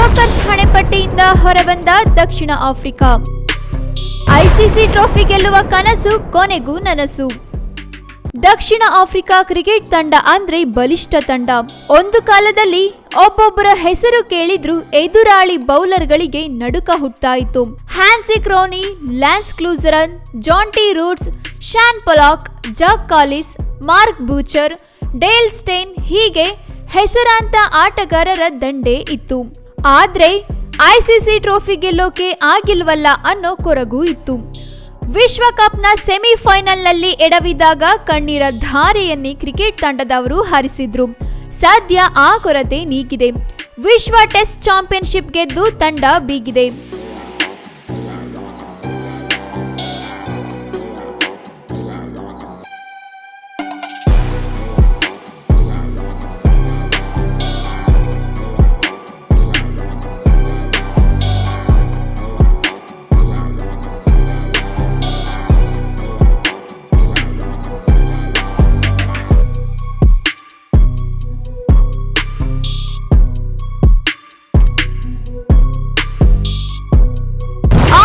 Chokers ಹಣೆಪಟ್ಟಿಯಿಂದ ಹೊರಬಂದ ದಕ್ಷಿಣ Africa. ICC trophy ಗೆಲ್ಲುವ ಕನಸು ಕೊನೆಗೂ ನನಸು. ದಕ್ಷಿಣ ಆಫ್ರಿಕಾ ಕ್ರಿಕೆಟ್ ತಂಡ ಅಂದ್ರೆ ಬಲಿಷ್ಠ ತಂಡ. ಒಂದು ಕಾಲದಲ್ಲಿ ಒಬ್ಬೊಬ್ಬರ ಹೆಸರು ಕೇಳಿದ್ರು ಎದುರಾಳಿ ಬೌಲರ್ಗಳಿಗೆ ನಡುಕ ಹುಟ್ಟಾಯಿತು. Hansie Cronje, Lance Klusener, Jonty Rhodes, Shaun Pollock, Jacques Kallis, Mark Boucher, Dale Steyn ಹೀಗೆ ಹೆಸರಾಂತ ಆಟಗಾರರ ದಂಡೇ ಇತ್ತು. ಆದ್ರೆ ಐಸಿಸಿ ಟ್ರೋಫಿ ಗೆಲ್ಲೋಕೆ ಆಗಿಲ್ವಲ್ಲ ಅನ್ನೋ ಕೊರಗು ಇತ್ತು. ವಿಶ್ವಕಪ್ನ ಸೆಮಿಫೈನಲ್ನಲ್ಲಿ ಎಡವಿದಾಗ ಕಣ್ಣೀರ ಧಾರೆಯನ್ನೇ ಕ್ರಿಕೆಟ್ ತಂಡದವರು ಹರಿಸಿದ್ರು. ಸದ್ಯ ಆ ಕೊರತೆ ನೀಗಿದೆ. ವಿಶ್ವ ಟೆಸ್ಟ್ ಚಾಂಪಿಯನ್ಶಿಪ್ ಗೆದ್ದು ತಂಡ ಬೀಗಿದೆ.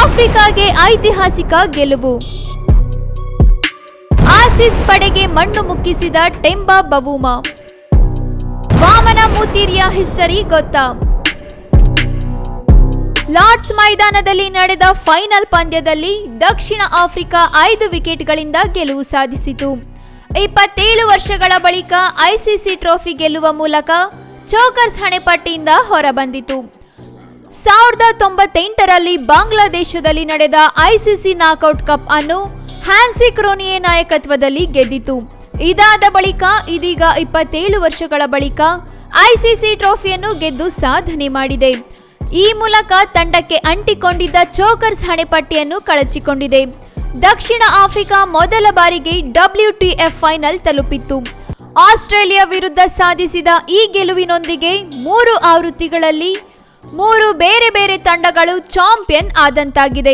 ಆಫ್ರಿಕಾಗೆ ಐತಿಹಾಸಿಕ ಗೆಲುವು. ಆಸೀಸ್ ಪಡೆಗೆ ಮಣ್ಣು ಮುಕ್ಕಿಸಿದ ಟೆಂಬಾ ಬವೂಮಾ. ವಾಮನ ಮುತೀರಿಯ ಹಿಸ್ಟರಿ ಗೊತ್ತಾ? ಲಾರ್ಡ್ಸ್ ಮೈದಾನದಲ್ಲಿ ನಡೆದ ಫೈನಲ್ ಪಂದ್ಯದಲ್ಲಿ ದಕ್ಷಿಣ ಆಫ್ರಿಕಾ 5 ವಿಕೆಟ್ಗಳಿಂದ ಗೆಲುವು ಸಾಧಿಸಿತು. 27 ವರ್ಷಗಳ ಬಳಿಕ ಐಸಿಸಿ ಟ್ರೋಫಿ ಗೆಲ್ಲುವ ಮೂಲಕ ಚೋಕರ್ಸ್ ಹಣೆಪಟ್ಟಿಯಿಂದ ಹೊರಬಂದಿತು. 1998ರಲ್ಲಿ ಬಾಂಗ್ಲಾದೇಶದಲ್ಲಿ ನಡೆದ ಐಸಿಸಿ ನಾಕ್ಔಟ್ ಕಪ್ ಅನ್ನು ಹ್ಯಾನ್ಸಿ ಕ್ರೋನಿಯೆ ನಾಯಕತ್ವದಲ್ಲಿ ಗೆದ್ದಿತು. ಇದಾದ ಬಳಿಕ ಇದೀಗ 27 ವರ್ಷಗಳ ಬಳಿಕ ಐಸಿಸಿ ಟ್ರೋಫಿಯನ್ನು ಗೆದ್ದು ಸಾಧನೆ ಮಾಡಿದೆ. ಈ ಮೂಲಕ ತಂಡಕ್ಕೆ ಅಂಟಿಕೊಂಡಿದ್ದ ಚೋಕರ್ಸ್ ಹಣೆಪಟ್ಟಿಯನ್ನು ಕಳಚಿಕೊಂಡಿದೆ. ದಕ್ಷಿಣ ಆಫ್ರಿಕಾ ಮೊದಲ ಬಾರಿಗೆ WTF ಫೈನಲ್ ತಲುಪಿತ್ತು. ಆಸ್ಟ್ರೇಲಿಯಾ ವಿರುದ್ಧ ಸಾಧಿಸಿದ ಈ ಗೆಲುವಿನೊಂದಿಗೆ 3 ಆವೃತ್ತಿಗಳಲ್ಲಿ 3 ಬೇರೆ ಬೇರೆ ತಂಡಗಳು ಚಾಂಪಿಯನ್ ಆದಂತಾಗಿದೆ.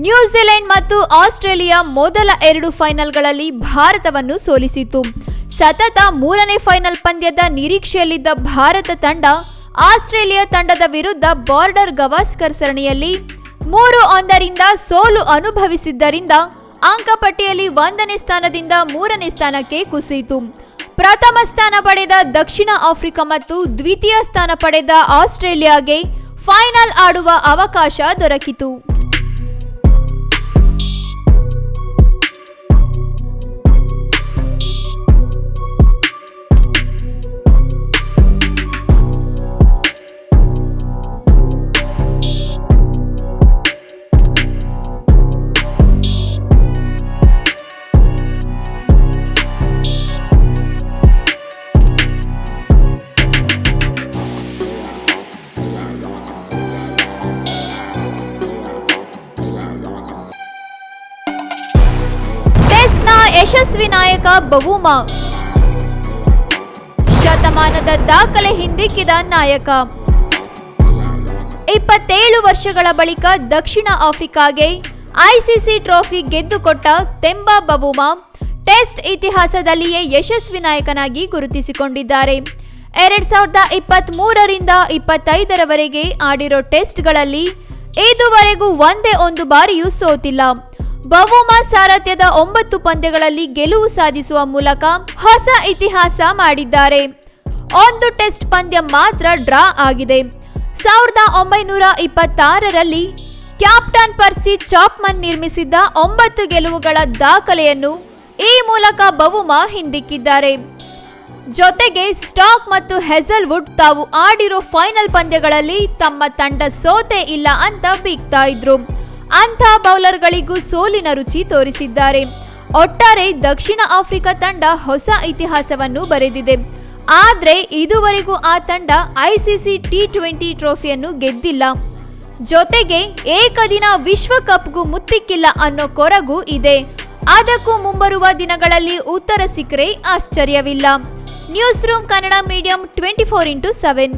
ನ್ಯೂಜಿಲೆಂಡ್ ಮತ್ತು ಆಸ್ಟ್ರೇಲಿಯಾ ಮೊದಲ 2 ಫೈನಲ್ಗಳಲ್ಲಿ ಭಾರತವನ್ನು ಸೋಲಿಸಿತು. ಸತತ 3ನೇ ಫೈನಲ್ ಪಂದ್ಯದ ನಿರೀಕ್ಷೆಯಲ್ಲಿದ್ದ ಭಾರತ ತಂಡ ಆಸ್ಟ್ರೇಲಿಯಾ ತಂಡದ ವಿರುದ್ಧ ಬಾರ್ಡರ್ ಗವಾಸ್ಕರ್ ಸರಣಿಯಲ್ಲಿ 3-1 ಸೋಲು ಅನುಭವಿಸಿದ್ದರಿಂದ ಅಂಕಪಟ್ಟಿಯಲ್ಲಿ 1ನೇ ಸ್ಥಾನದಿಂದ 3ನೇ ಸ್ಥಾನಕ್ಕೆ ಕುಸಿಯಿತು. ಪ್ರಥಮ ಸ್ಥಾನ ಪಡೆದ ದಕ್ಷಿಣ ಆಫ್ರಿಕಾ ಮತ್ತು ದ್ವಿತೀಯ ಸ್ಥಾನ ಪಡೆದ ಆಸ್ಟ್ರೇಲಿಯಾಗೆ ಫೈನಲ್ ಆಡುವ ಅವಕಾಶ ದೊರಕಿತು. ಟೆಸ್ಟ್ನ ಯಶಸ್ವಿ ನಾಯಕ ಬವೂಮಾ. ಶತಮಾನದ ದಾಖಲೆ ಹಿಂದಿಕ್ಕಿದ ನಾಯಕ. 27 ವರ್ಷಗಳ ಬಳಿಕ ದಕ್ಷಿಣ ಆಫ್ರಿಕಾಗೆ ಐಸಿಸಿ ಟ್ರೋಫಿ ಗೆದ್ದುಕೊಟ್ಟ ಟೆಂಬಾ ಬವೂಮಾ ಟೆಸ್ಟ್ ಇತಿಹಾಸದಲ್ಲಿಯೇ ಯಶಸ್ವಿ ನಾಯಕನಾಗಿ ಗುರುತಿಸಿಕೊಂಡಿದ್ದಾರೆ. 2023ರಿಂದ 25ರವರೆಗೆ ಆಡಿರೋ ಟೆಸ್ಟ್ಗಳಲ್ಲಿ ಇದುವರೆಗೂ ಒಂದೇ ಒಂದು ಬಾರಿಯೂ ಸೋತಿಲ್ಲ. ಬವೂಮಾ ಸಾರಥ್ಯದ 9 ಪಂದ್ಯಗಳಲ್ಲಿ ಗೆಲುವು ಸಾಧಿಸುವ ಮೂಲಕ ಹೊಸ ಇತಿಹಾಸ ಮಾಡಿದ್ದಾರೆ. 1 ಟೆಸ್ಟ್ ಪಂದ್ಯ ಮಾತ್ರ ಡ್ರಾ ಆಗಿದೆ. 1926ರಲ್ಲಿ ಕ್ಯಾಪ್ಟನ್ ಪರ್ಸಿ ಚಾಪ್ಮನ್ ನಿರ್ಮಿಸಿದ್ದ 9 ಗೆಲುವುಗಳ ದಾಖಲೆಯನ್ನು ಈ ಮೂಲಕ ಬವೂಮಾ ಹಿಂದಿಕ್ಕಿದ್ದಾರೆ. ಜೊತೆಗೆ ಸ್ಟಾಕ್ ಮತ್ತು ಹೆಜಲ್ವುಡ್ ತಾವು ಆಡಿರೋ ಫೈನಲ್ ಪಂದ್ಯಗಳಲ್ಲಿ ತಮ್ಮ ತಂಡ ಸೋತೆ ಇಲ್ಲ ಅಂತ ಬೀಗ್ತಾ ಇದ್ರು. ಅಂಥ ಬೌಲರ್ಗಳಿಗೂ ಸೋಲಿನ ರುಚಿ ತೋರಿಸಿದ್ದಾರೆ. ಒಟ್ಟಾರೆ ದಕ್ಷಿಣ ಆಫ್ರಿಕಾ ತಂಡ ಹೊಸ ಇತಿಹಾಸವನ್ನು ಬರೆದಿದೆ. ಆದ್ರೆ ಇದುವರೆಗೂ ಆ ತಂಡ ಐಸಿಸಿ T20 ಟ್ರೋಫಿಯನ್ನು ಗೆದ್ದಿಲ್ಲ. ಜೊತೆಗೆ ಏಕದಿನ ವಿಶ್ವಕಪ್ಗೂ ಮುತ್ತಿಕ್ಕಿಲ್ಲ ಅನ್ನೋ ಕೊರಗು ಇದೆ. ಅದಕ್ಕೂ ಮುಂಬರುವ ದಿನಗಳಲ್ಲಿ ಉತ್ತರ ಸಿಕ್ಕರೆ ಆಶ್ಚರ್ಯವಿಲ್ಲ. Newsroom Kannada medium 24x7.